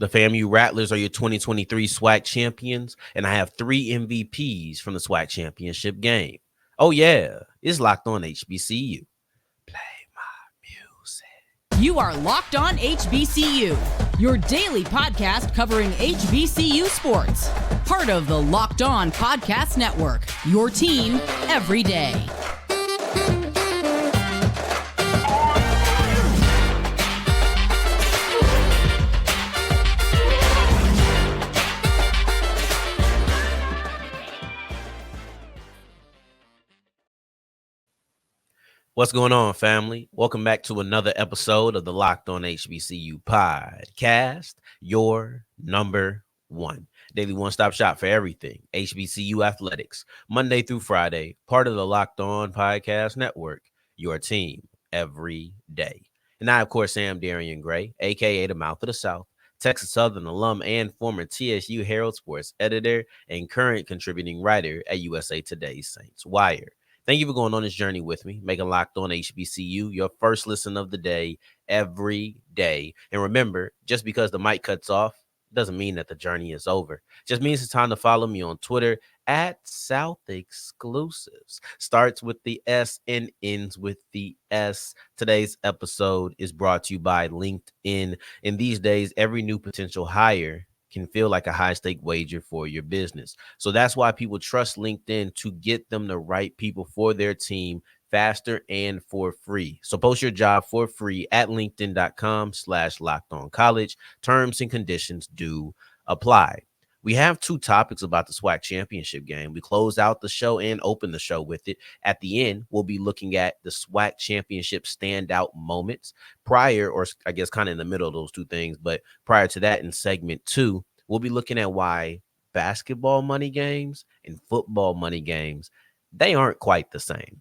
The FAMU Rattlers are your 2023 SWAC champions, and I have 3 MVPs from the SWAC Championship game. Oh, yeah, it's Locked On HBCU. Play my music. You are Locked On HBCU, your daily podcast covering HBCU sports. Part of the Locked On Podcast Network, your team every day. What's going on, family? Welcome back to another episode of the Locked On HBCU podcast, your number one daily one-stop shop for everything HBCU athletics, Monday through Friday, part of the Locked On Podcast Network, your team every day. And I, of course, am Darian Gray, a.k.a. the Mouth of the South, Texas Southern alum and former TSU Herald Sports editor and current contributing writer at USA Today's Saints Wire. Thank you for going on this journey with me, making Locked On HBCU your first listen of the day every day. And remember, just because the mic cuts off doesn't mean that the journey is over. It just means it's time to follow me on Twitter at South Exclusives. Starts with the S and ends with the S. Today's episode is brought to you by LinkedIn. In these days, every new potential hire can feel like a high-stake wager for your business. So that's why people trust LinkedIn to get them the right people for their team faster and for free. So post your job for free at linkedin.com/lockedoncollege. Terms and conditions do apply. We have 2 topics about the SWAC Championship game. We close out the show and open the show with it. At the end, we'll be looking at the SWAC Championship standout moments prior, or I guess kind of in the middle of those 2 things. But prior to that, in segment 2, we'll be looking at why basketball money games and football money games, they aren't quite the same.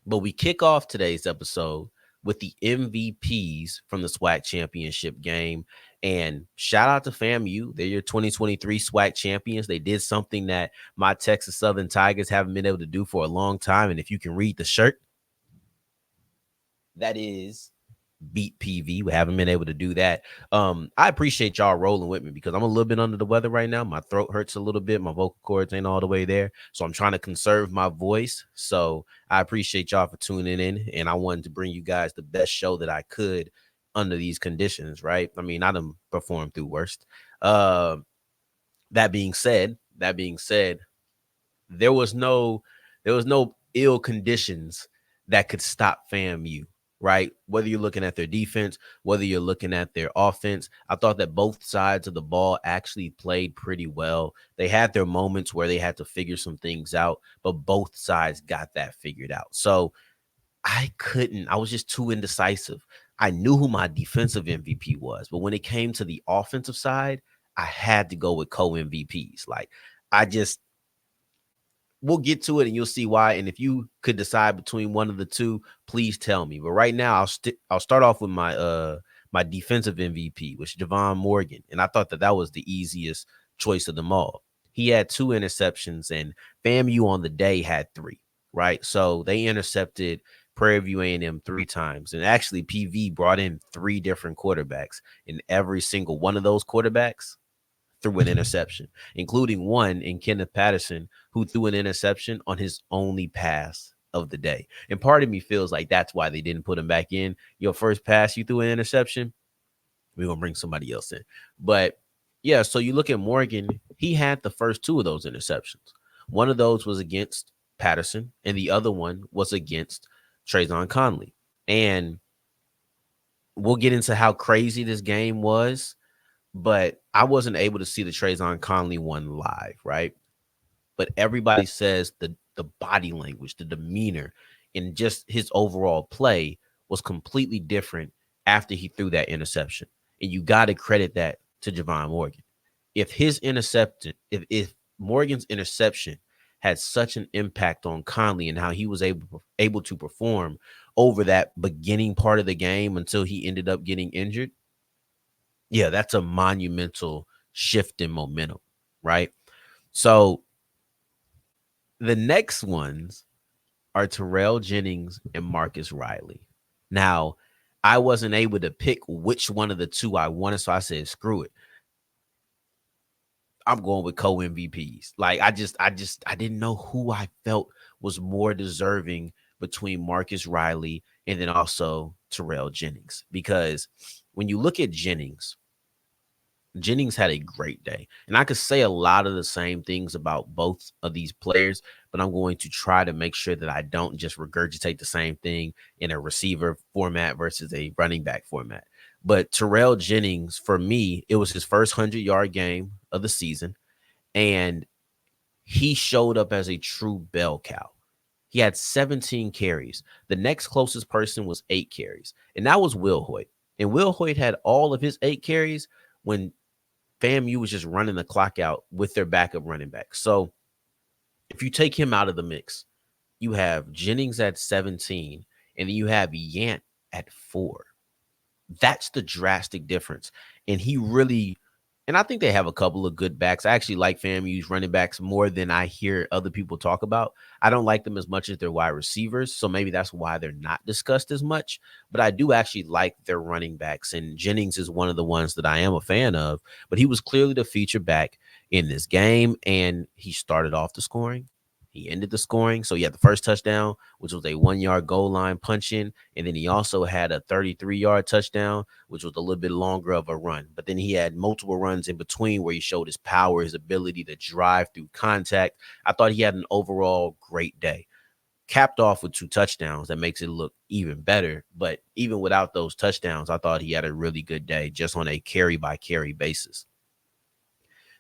But we kick off today's episode with the MVPs from the SWAC Championship game. And shout out to FAMU. They're your 2023 SWAC champions. They did something that my Texas Southern Tigers haven't been able to do for a long time. And if you can read the shirt, that is beat PV. We haven't been able to do that. I appreciate y'all rolling with me because I'm a little bit under the weather right now. My throat hurts a little bit. My vocal cords ain't all the way there. So I'm trying to conserve my voice. So I appreciate y'all for tuning in. And I wanted to bring you guys the best show that I could under these conditions, right? I mean, I done performed through worst. That being said, there was no ill conditions that could stop FAMU. Right? Whether you're looking at their defense, whether you're looking at their offense, I thought that both sides of the ball actually played pretty well. They had their moments where they had to figure some things out, but both sides got that figured out. So I was just too indecisive. I knew who my defensive MVP was, but when it came to the offensive side, I had to go with co-MVPs. We'll get to it and you'll see why. And if you could decide between one of the 2, please tell me. But right now, I'll start off with my my defensive MVP, which is Javan Morgan. And I thought that was the easiest choice of them all. He had 2 interceptions, and FAMU on the day had 3, right? So they intercepted Prairie View A&M 3 times. And actually, PV brought in 3 different quarterbacks. And every single one of those quarterbacks threw an interception, including one in Kenneth Patterson, who threw an interception on his only pass of the day. And part of me feels like that's why they didn't put him back in. Your first pass, you threw an interception, we're going to bring somebody else in. But yeah, so you look at Morgan, he had the first 2 of those interceptions. One of those was against Patterson, and the other one was against Trayvon Conley. And we'll get into how crazy this game was, but I wasn't able to see the Trayvon Conley one live, right? But everybody says the body language, the demeanor, and just his overall play was completely different after he threw that interception. And you got to credit that to Javan Morgan. If Morgan's interception had such an impact on Conley and how he was able to perform over that beginning part of the game until he ended up getting injured, yeah, that's a monumental shift in momentum, right? So the next ones are Terrell Jennings and Marcus Riley. Now, I wasn't able to pick which one of the 2 I wanted, so I said, screw it. I'm going with co-MVPs. Like I didn't know who I felt was more deserving between Marcus Riley and then also Terrell Jennings. Because when you look at Jennings had a great day. And I could say a lot of the same things about both of these players, but I'm going to try to make sure that I don't just regurgitate the same thing in a receiver format versus a running back format. But Terrell Jennings, for me, it was his first 100-yard game of the season, and he showed up as a true bell cow. He had 17 carries. The next closest person was 8 carries, and that was Will Hoyt. And Will Hoyt had all of his 8 carries when FAMU was just running the clock out with their backup running back. So if you take him out of the mix, you have Jennings at 17, and then you have Yant at 4. That's the drastic difference. And he really, and I think they have a couple of good backs. I actually like FAMU's running backs more than I hear other people talk about. I don't like them as much as their wide receivers, so maybe that's why they're not discussed as much. But I do actually like their running backs, and Jennings is one of the ones that I am a fan of. But he was clearly the feature back in this game, and he started off the scoring. He ended the scoring. So he had the first touchdown, which was a 1-yard goal line punch in. And then he also had a 33-yard touchdown, which was a little bit longer of a run. But then he had multiple runs in between where he showed his power, his ability to drive through contact. I thought he had an overall great day. Capped off with 2 touchdowns. That makes it look even better. But even without those touchdowns, I thought he had a really good day just on a carry-by-carry basis.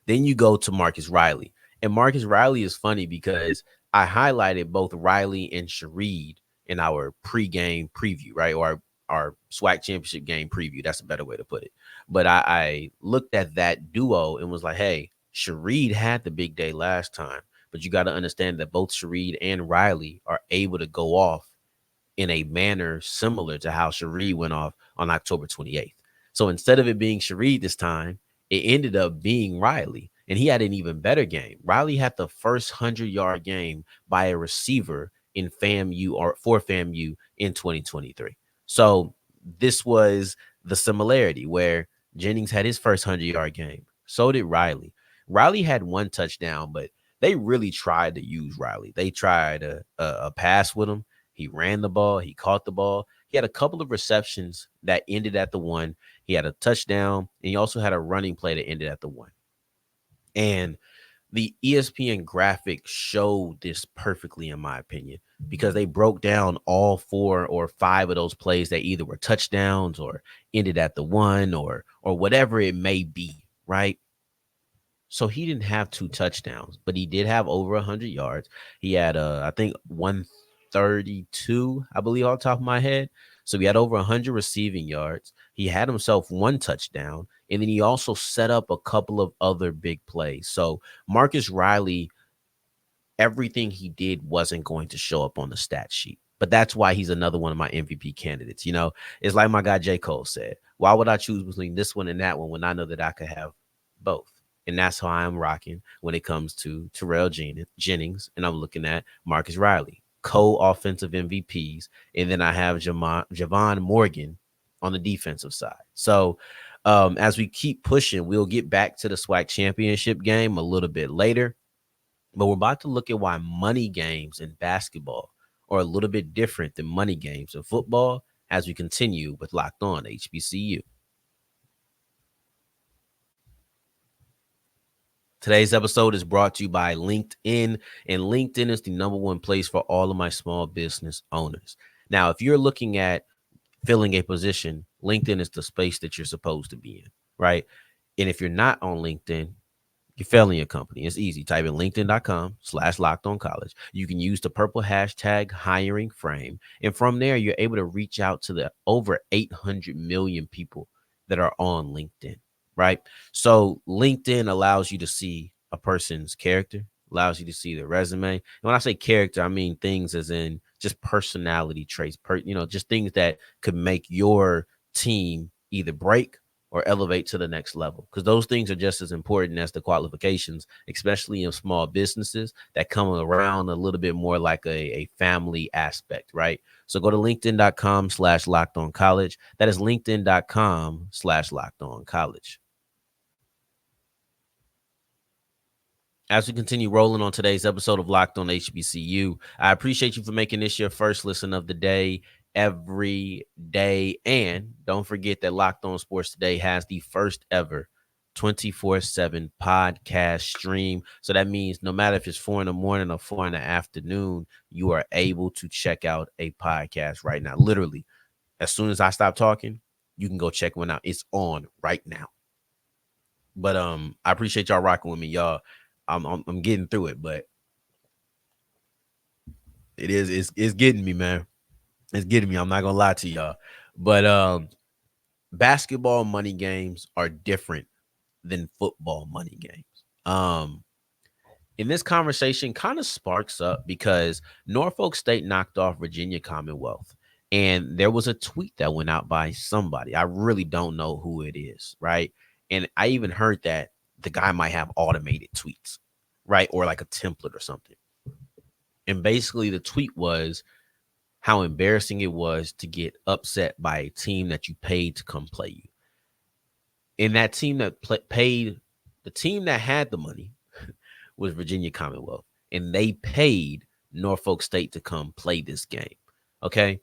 Then you go to Marcus Riley. And Marcus Riley is funny because I highlighted both Riley and Shareed in our pregame preview, right? Or our SWAC Championship game preview. That's a better way to put it. But I looked at that duo and was like, hey, Shareed had the big day last time. But you got to understand that both Shareed and Riley are able to go off in a manner similar to how Shareed went off on October 28th. So instead of it being Shareed this time, it ended up being Riley. And he had an even better game. Riley had the first 100-yard game by a receiver in FAMU or for FAMU in 2023. So this was the similarity where Jennings had his first 100-yard game. So did Riley. Riley had 1 touchdown, but they really tried to use Riley. They tried a pass with him. He ran the ball. He caught the ball. He had a couple of receptions that ended at the 1. He had a touchdown, and he also had a running play that ended at the 1. And the ESPN graphic showed this perfectly, in my opinion, because they broke down all 4 or 5 of those plays that either were touchdowns or ended at the 1 or whatever it may be, right? So he didn't have 2 touchdowns, but he did have over 100 yards. He had, I think, 132, I believe, off the top of my head. So he had over 100 receiving yards. He had himself 1 touchdown, and then he also set up a couple of other big plays. So Marcus Riley, everything he did wasn't going to show up on the stat sheet. But that's why he's another one of my MVP candidates. You know, it's like my guy J. Cole said, why would I choose between this one and that one when I know that I could have both? And that's how I'm rocking when it comes to Terrell Jennings, and I'm looking at Marcus Riley, co-offensive MVPs, and then I have Javan Morgan on the defensive side. So as we keep pushing, we'll get back to the SWAC Championship game a little bit later, but we're about to look at why money games in basketball are a little bit different than money games in football as we continue with Locked On HBCU. Today's episode is brought to you by LinkedIn, and LinkedIn is the #1 place for all of my small business owners. Now, if you're looking at filling a position, LinkedIn is the space that you're supposed to be in, right? And if you're not on LinkedIn, you're failing your company. It's easy. Type in linkedin.com/lockedoncollege. You can use the purple hashtag hiring frame. And from there, you're able to reach out to the over 800 million people that are on LinkedIn, right? So LinkedIn allows you to see a person's character, allows you to see their resume. And when I say character, I mean things as in just personality traits, just things that could make your team either break or elevate to the next level, because those things are just as important as the qualifications, especially in small businesses that come around a little bit more like a family aspect, right? So go to linkedin.com/lockedoncollege. That is linkedin.com/lockedoncollege. As we continue rolling on today's episode of Locked on HBCU, I appreciate you for making this your first listen of the day every day. And don't forget that Locked on Sports Today has the first ever 24/7 podcast stream. So that means no matter if it's 4 in the morning or 4 in the afternoon, you are able to check out a podcast right now. Literally, as soon as I stop talking, you can go check one out. It's on right now. But I appreciate y'all rocking with me, y'all. I'm getting through it, but it's getting me, man. It's getting me. I'm not gonna lie to y'all. But basketball money games are different than football money games. And this conversation kind of sparks up because Norfolk State knocked off Virginia Commonwealth. And there was a tweet that went out by somebody. I really don't know who it is, right? And I even heard that the guy might have automated tweets, right? Or like a template or something. And basically the tweet was how embarrassing it was to get upset by a team that you paid to come play you. And that team that paid, the team that had the money was Virginia Commonwealth. And they paid Norfolk State to come play this game. Okay.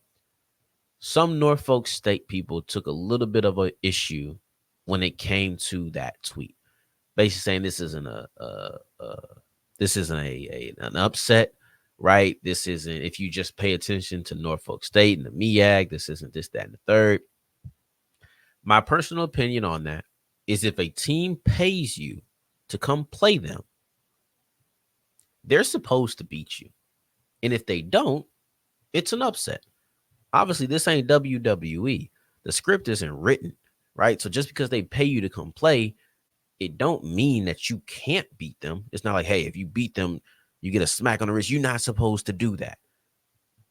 Some Norfolk State people took a little bit of an issue when it came to that tweet, basically saying this isn't an upset, right? This isn't, if you just pay attention to Norfolk State and the MEAG, this isn't this, that, and the third. My personal opinion on that is if a team pays you to come play them, they're supposed to beat you. And if they don't, it's an upset. Obviously, this ain't WWE. The script isn't written, right? So just because they pay you to come play, it don't mean that you can't beat them. It's not like, hey, if you beat them, you get a smack on the wrist. You're not supposed to do that.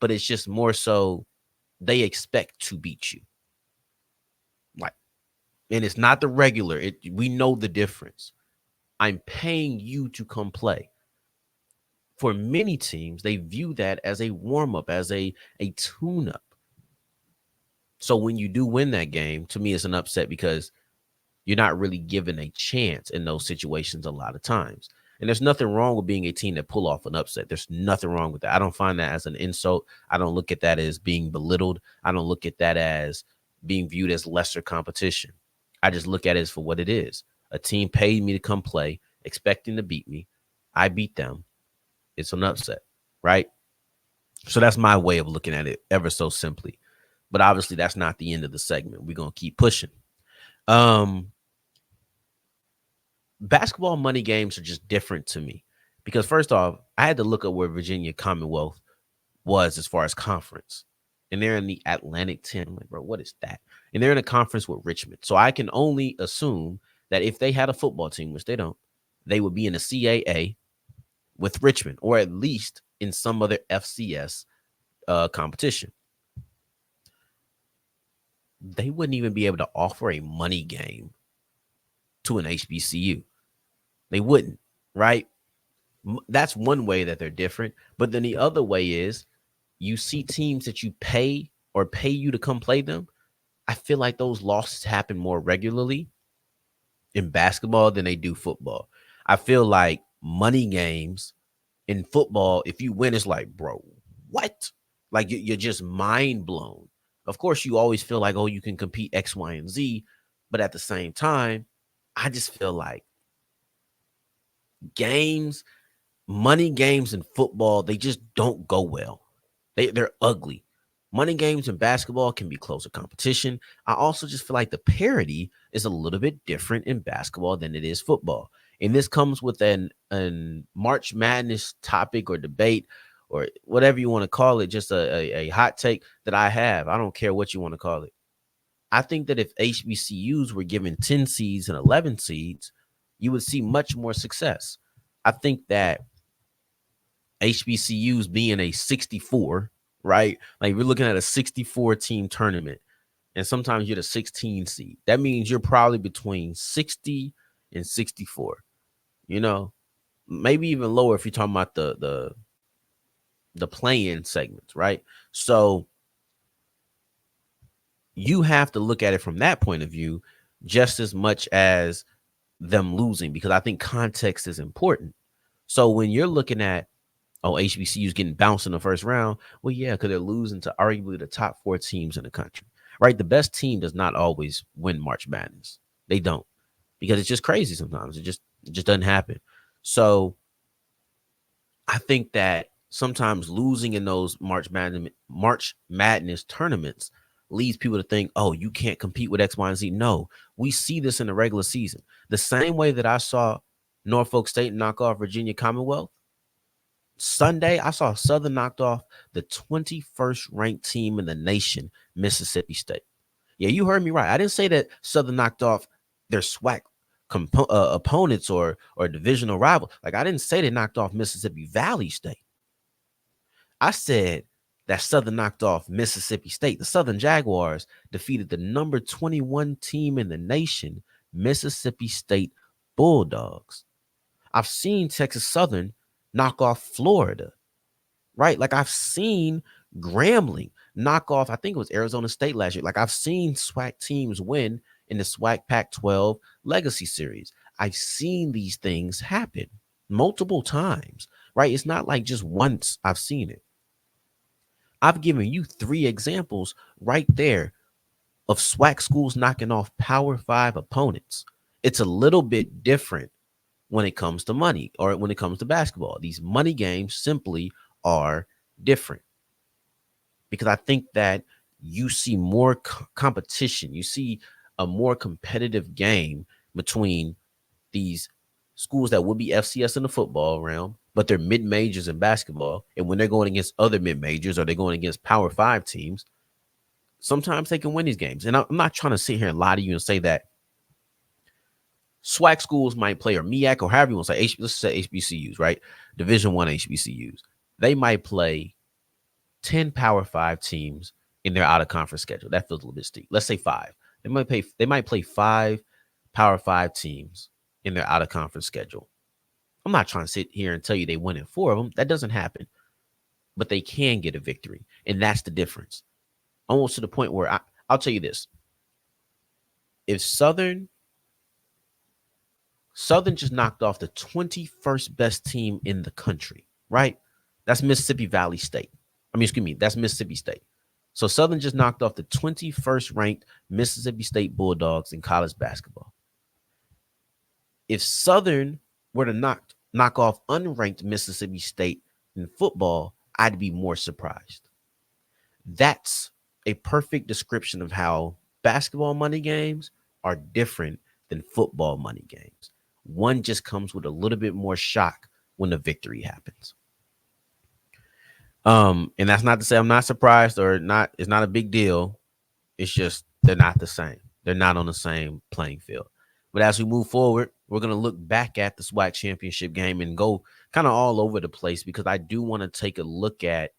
But it's just more so they expect to beat you. Like, and it's not the regular. We know the difference. I'm paying you to come play. For many teams, they view that as a warm-up, as a tune-up. So when you do win that game, to me, it's an upset because you're not really given a chance in those situations a lot of times. And there's nothing wrong with being a team that pull off an upset. There's nothing wrong with that. I don't find that as an insult. I don't look at that as being belittled. I don't look at that as being viewed as lesser competition. I just look at it as for what it is. A team paid me to come play, expecting to beat me. I beat them. It's an upset, right? So that's my way of looking at it ever so simply. But obviously, that's not the end of the segment. We're going to keep pushing. Basketball money games are just different to me because first off, I had to look up where Virginia Commonwealth was as far as conference. And they're in the Atlantic 10. I'm like, bro, what is that? And they're in a conference with Richmond. So I can only assume that if they had a football team, which they don't, they would be in a CAA with Richmond, or at least in some other FCS competition. They wouldn't even be able to offer a money game to an HBCU. They wouldn't, right? That's one way that they're different. But then the other way is you see teams that you pay or pay you to come play them. I feel like those losses happen more regularly in basketball than they do football. I feel like money games in football, if you win, it's like, bro, what? Like you're just mind blown. Of course, you always feel like, oh, you can compete X, Y, and Z. But at the same time, I just feel like money games in football, they just don't go well. They're ugly. Money games in basketball can be closer competition. I also just feel like the parity is a little bit different in basketball than it is football. And this comes with an March Madness topic or debate or whatever you want to call it, just a hot take that I have. I don't care what you want to call it. I think that if HBCUs were given 10 seeds and 11 seeds, you would see much more success. I think that HBCUs being a 64, right? Like we're looking at a 64 team tournament, and sometimes you're the 16 seed. That means you're probably between 60 and 64. You know, maybe even lower if you're talking about the play-in segments, right? So you have to look at it from that point of view just as much as them losing, because I think context is important. So when you're looking at, oh, HBCUs getting bounced in the first round, well, yeah, because they're losing to arguably the top 4 teams in the country, right? The best team does not always win March Madness. They don't, because it's just crazy sometimes. It just doesn't happen. So I think that sometimes losing in those March Madness tournaments leads people to think, oh, you can't compete with X, Y, and Z. No, we see this in the regular season. The same way that I saw Norfolk State knock off Virginia Commonwealth, Sunday, I saw Southern knocked off the 21st ranked team in the nation, Mississippi State. Yeah, you heard me right. I didn't say that Southern knocked off their SWAC opponents or divisional rival. Like, I didn't say they knocked off Mississippi Valley State. I said that Southern knocked off Mississippi State. The Southern Jaguars defeated the number 21 team in the nation, Mississippi State Bulldogs. I've seen Texas Southern knock off Florida, right? Like, I've seen Grambling knock off, I think it was Arizona State last year. Like, I've seen SWAC teams win in the SWAC Pac-12 Legacy Series. I've seen these things happen multiple times, right? It's not like just once I've seen it. I've given you 3 examples right there of SWAC schools knocking off Power 5 opponents. It's a little bit different when it comes to money or when it comes to basketball. These money games simply are different because I think that you see more competition. You see a more competitive game between these schools that would be FCS in the football realm, but they're mid-majors in basketball. And when they're going against other mid-majors or they're going against Power 5 teams, sometimes they can win these games. And I'm not trying to sit here and lie to you and say that SWAC schools might play, or MEAC, or however you want to say, let's say HBCUs, right? Division I HBCUs. They might play 10 Power 5 teams in their out-of-conference schedule. That feels a little bit steep. Let's say 5. They might play 5 Power 5 teams in their out-of-conference schedule. I'm not trying to sit here and tell you they win in 4 of them. That doesn't happen. But they can get a victory, and that's the difference. Almost to the point where I'll tell you this. If Southern just knocked off the 21st best team in the country, right? That's Mississippi Valley State. That's Mississippi State. So Southern just knocked off the 21st ranked Mississippi State Bulldogs in college basketball. If Southern were to knock off unranked Mississippi State in football, I'd be more surprised. That's a perfect description of how basketball money games are different than football money games. One just comes with a little bit more shock when the victory happens. And that's not to say I'm not surprised or not. It's not a big deal. It's just they're not the same. They're not on the same playing field. But as we move forward, we're going to look back at the SWAC championship game and go kind of all over the place because I do want to take a look at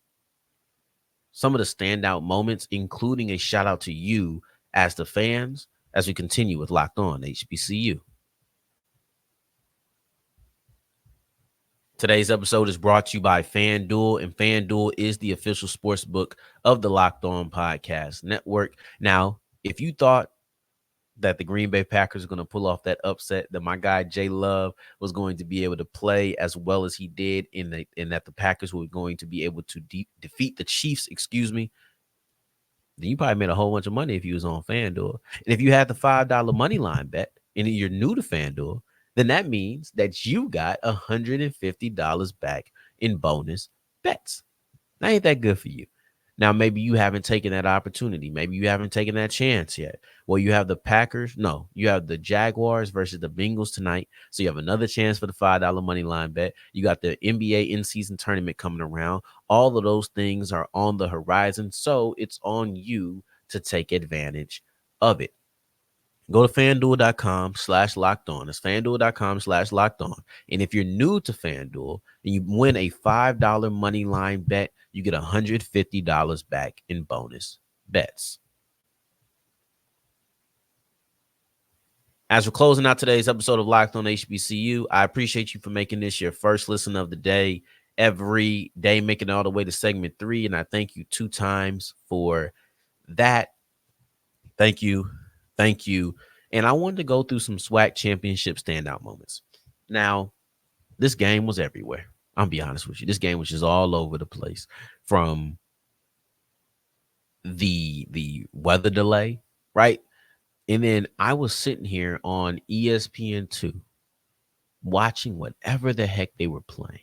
some of the standout moments, including a shout out to you as the fans as we continue with Locked On HBCU. Today's episode is brought to you by FanDuel, and FanDuel is the official sports book of the Locked On Podcast Network. Now, if you thought that the Green Bay Packers are going to pull off that upset, that my guy Jay Love was going to be able to play as well as he did, and that the Packers were going to be able to defeat the Chiefs, then you probably made a whole bunch of money if you was on FanDuel. And if you had the $5 money line bet and you're new to FanDuel, then that means that you got $150 back in bonus bets. Now, ain't that good for you? Now, maybe you haven't taken that opportunity. Maybe you haven't taken that chance yet. Well, you have the Packers. No, you have the Jaguars versus the Bengals tonight. So you have another chance for the $5 money line bet. You got the NBA in-season tournament coming around. All of those things are on the horizon. So it's on you to take advantage of it. Go to FanDuel.com/lockedon. That's FanDuel.com/lockedon. And if you're new to FanDuel and you win a $5 money line bet, you get $150 back in bonus bets. As we're closing out today's episode of Locked On HBCU, I appreciate you for making this your first listen of the day. Every day, making it all the way to segment 3. And I thank you 2 times for that. Thank you. And I wanted to go through some SWAC championship standout moments. Now, this game was everywhere. I'll be honest with you. This game was just all over the place, from the weather delay, right? And then I was sitting here on ESPN2 watching whatever the heck they were playing.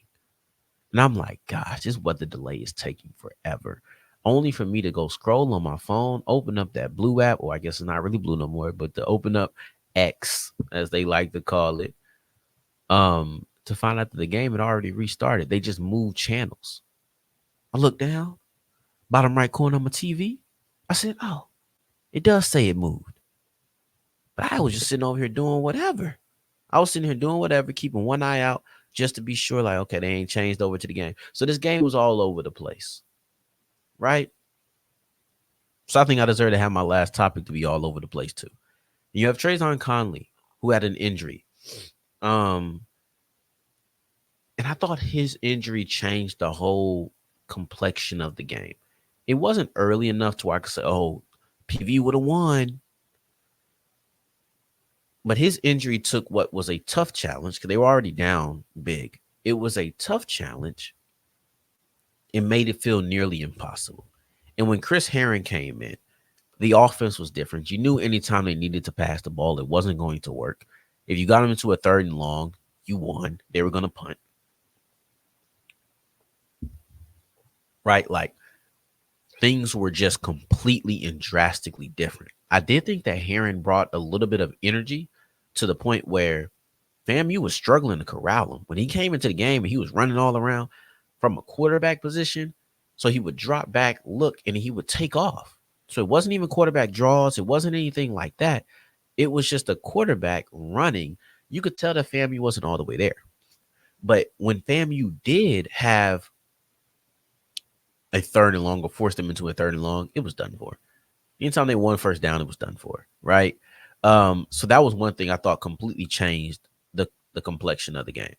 And I'm like, gosh, this weather delay is taking forever. Only for me to go scroll on my phone, open up that blue app, or I guess it's not really blue no more, but to open up X, as they like to call it, to find out that the game had already restarted. They just moved channels. I looked down, bottom right corner on my TV. I said, oh, it does say it moved. But I was just sitting over here doing whatever. I was sitting here doing whatever, keeping one eye out just to be sure, like, okay, they ain't changed over to the game. So this game was all over the place, right? So I think I deserve to have my last topic to be all over the place too. You have Trajan Conley, who had an injury. And I thought his injury changed the whole complexion of the game. It wasn't early enough to where I could say, oh, PV would have won. But his injury took what was a tough challenge, because they were already down big. It was a tough challenge. It made it feel nearly impossible. And when Chris Herron came in, the offense was different. You knew anytime they needed to pass the ball, it wasn't going to work. If you got them into a 3rd and long, you won. They were going to punt. Right? Like, things were just completely and drastically different. I did think that Herron brought a little bit of energy to the point where FAMU was struggling to corral him. When he came into the game and he was running all around from a quarterback position, so he would drop back, look, and he would take off. So it wasn't even quarterback draws. It wasn't anything like that. It was just a quarterback running. You could tell that FAMU wasn't all the way there. But when FAMU did have a 3rd and long, or forced them into a 3rd and long, it was done for. Anytime they won 1st down, it was done for, right? So that was one thing I thought completely changed the complexion of the game.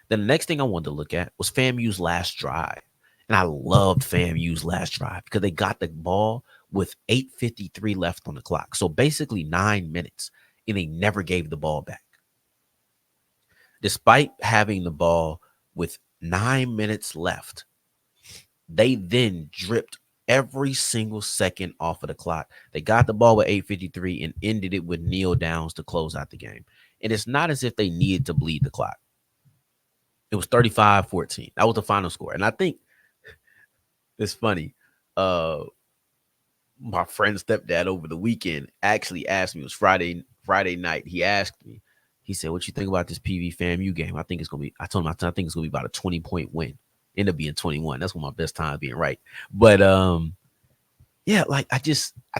Then the next thing I wanted to look at was FAMU's last drive. And I loved FAMU's last drive because they got the ball with 8:53 left on the clock. So basically 9 minutes, and they never gave the ball back. Despite having the ball with 9 minutes left, they then dripped every single second off of the clock. They got the ball with 8:53 and ended it with kneel downs to close out the game. And it's not as if they needed to bleed the clock. It was 35-14. That was the final score. And I think it's funny. My friend's stepdad over the weekend actually asked me, it was Friday night. He asked me, he said, what you think about this PV FAMU game? I think it's going to be, I told him, I think it's going to be about a 20-point win. Ended up being 21. That's one of my best times being right. But yeah, like I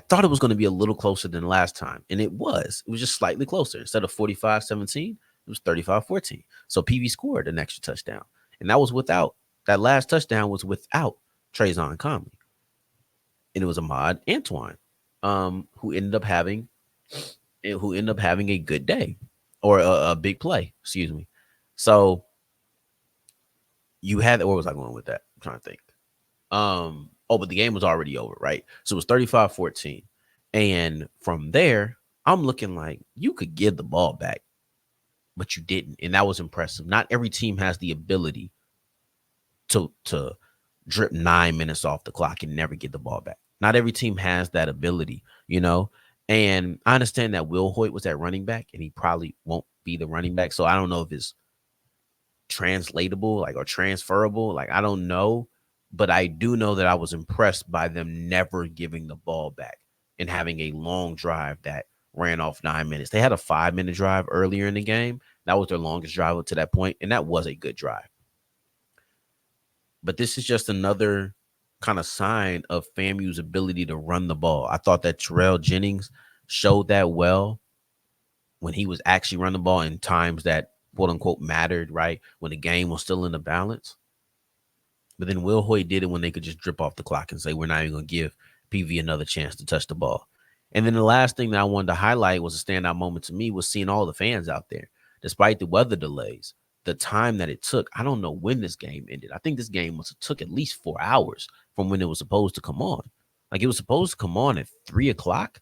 thought it was going to be a little closer than last time. And it was just slightly closer. Instead of 45-17, it was 35-14. So PV scored an extra touchdown. And that last touchdown was without Trajan Conley. And it was Ahmad Antoine, who ended up having a good day, or a big play, excuse me. So you had, where was I going with that? I'm trying to think. But the game was already over, right? So it was 35-14. And from there, I'm looking like you could give the ball back, but you didn't. And that was impressive. Not every team has the ability to drip 9 minutes off the clock and never get the ball back. Not every team has that ability, you know? And I understand that Will Hoyt was at running back, and he probably won't be the running back. So I don't know if it's translatable, like, or transferable. Like, I don't know. But I do know that I was impressed by them never giving the ball back and having a long drive that ran off 9 minutes. They had a 5-minute drive earlier in the game. That was their longest drive up to that point, and that was a good drive. But this is just another kind of sign of FAMU's ability to run the ball. I thought that Terrell Jennings showed that well when he was actually running the ball in times that, quote unquote, mattered, right? When the game was still in the balance. But then Will Hoyt did it when they could just drip off the clock and say, we're not even going to give PV another chance to touch the ball. And then the last thing that I wanted to highlight was a standout moment to me was seeing all the fans out there. Despite the weather delays, the time that it took, I don't know when this game ended. I think this game must have took at least 4 hours from when it was supposed to come on. Like, it was supposed to come on at 3 o'clock.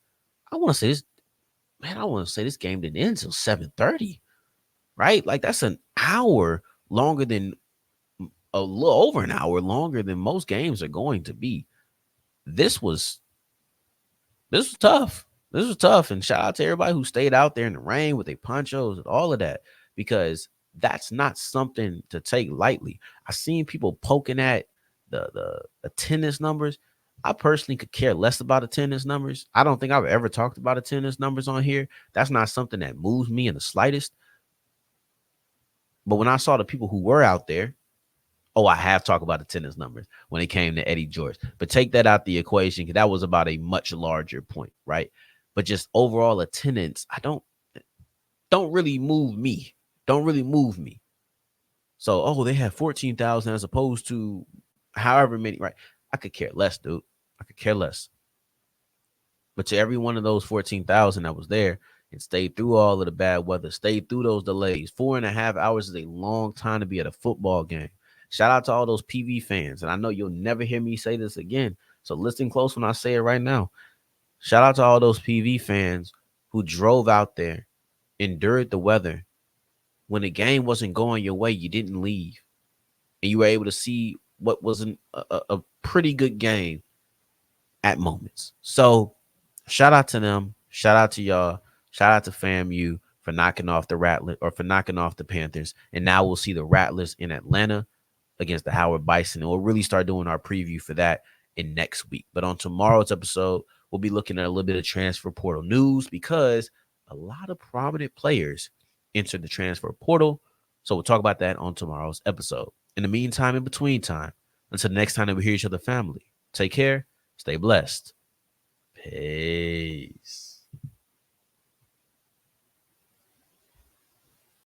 I want to say this game didn't end until 7:30, right? Like, that's an hour longer than a little over an hour longer than most games are going to be. This was this was tough. This was tough. And shout out to everybody who stayed out there in the rain with their ponchos and all of that, because that's not something to take lightly. I seen people poking at the attendance numbers. I personally could care less about attendance numbers. I don't think I've ever talked about attendance numbers on here. That's not something that moves me in the slightest. But when I saw the people who were out there, oh, I have talked about attendance numbers when it came to Eddie George. But take that out the equation, because that was about a much larger point, right? But just overall attendance, I don't really move me. Don't really move me. So, oh, they had 14,000 as opposed to however many, right? I could care less, dude. I could care less. But to every one of those 14,000 that was there and stayed through all of the bad weather, stayed through those delays, 4.5 hours is a long time to be at a football game. Shout out to all those PV fans. And I know you'll never hear me say this again, so listen close when I say it right now. Shout out to all those PV fans who drove out there, endured the weather. When the game wasn't going your way, you didn't leave. And you were able to see what was a pretty good game at moments. So shout out to them. Shout out to y'all. Shout out to FAMU for knocking off the Rattlers, or for knocking off the Panthers. And now we'll see the Rattlers in Atlanta against the Howard Bison. And we'll really start doing our preview for that in next week. But on tomorrow's episode, we'll be looking at a little bit of transfer portal news, because a lot of prominent players entered the transfer portal. So we'll talk about that on tomorrow's episode. In the meantime, in between time, until the next time that we hear each other, family, take care, stay blessed. Peace.